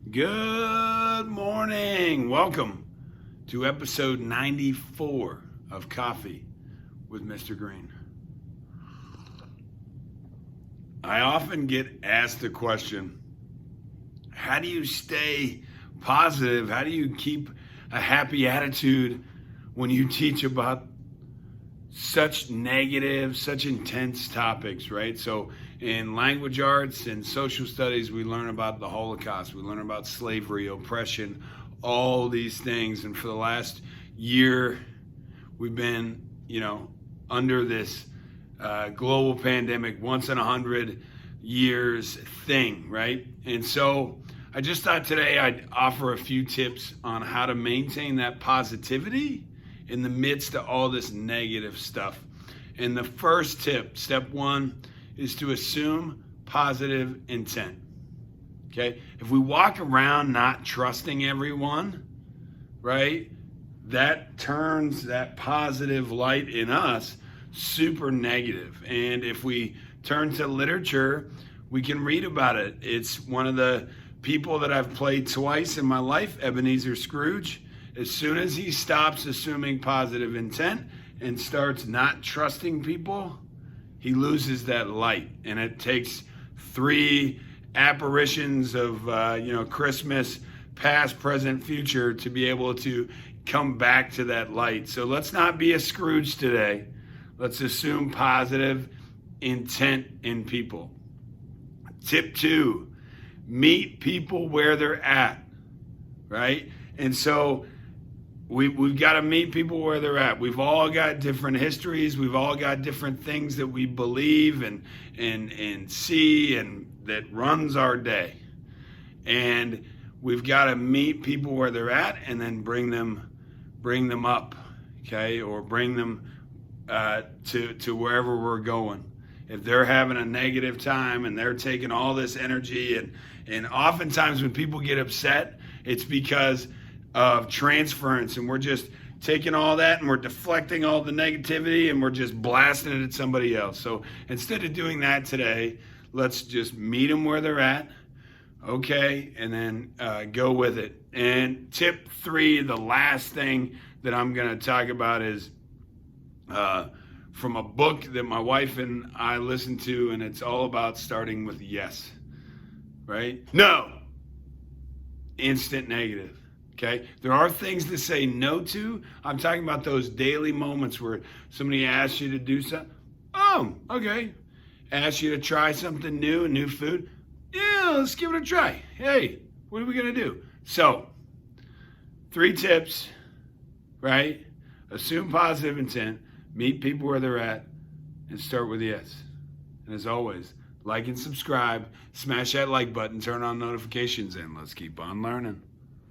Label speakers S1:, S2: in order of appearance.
S1: Good morning. Welcome to episode 94 of Coffee with Mr. Green. I often get asked the question, how do you stay positive? How do you keep a happy attitude when you teach about such negative, such intense topics, right? So in language arts and social studies, we learn about the Holocaust, we learn about slavery, oppression, all these things. And for the last year, we've been, under this global pandemic, once in 100 years thing, right? And so I just thought today I'd offer a few tips on how to maintain that positivity in the midst of all this negative stuff. And the first tip, step one, is to assume positive intent. Okay? If we walk around not trusting everyone, right, that turns that positive light in us super negative. And if we turn to literature, we can read about it. It's one of the people that I've played twice in my life, Ebenezer Scrooge. As soon as he stops assuming positive intent and starts not trusting people, he loses that light. And it takes 3 apparitions of, Christmas, past, present, future, to be able to come back to that light. So let's not be a Scrooge today. Let's assume positive intent in people. Tip 2, meet people where they're at, right? And so we've got to meet people where they're at. We've all got different histories. We've all got different things that we believe and see and that runs our day. And we've got to meet people where they're at and then bring them up, okay? Or bring them to wherever we're going. If they're having a negative time and they're taking all this energy and oftentimes when people get upset, it's because of transference, and we're just taking all that and we're deflecting all the negativity and we're just blasting it at somebody else. So instead of doing that today, let's just meet them where they're at, okay, and then go with it. And tip 3, the last thing that I'm going to talk about is from a book that my wife and I listen to, and it's all about starting with yes, right? No, instant negative. Okay, there are things to say no to. I'm talking about those daily moments where somebody asks you to do something. Oh, okay. Asks you to try something new food. Yeah, let's give it a try. Hey, what are we going to do? So, 3 tips, right? Assume positive intent, meet people where they're at, and start with yes. And as always, like and subscribe, smash that like button, turn on notifications, and let's keep on learning.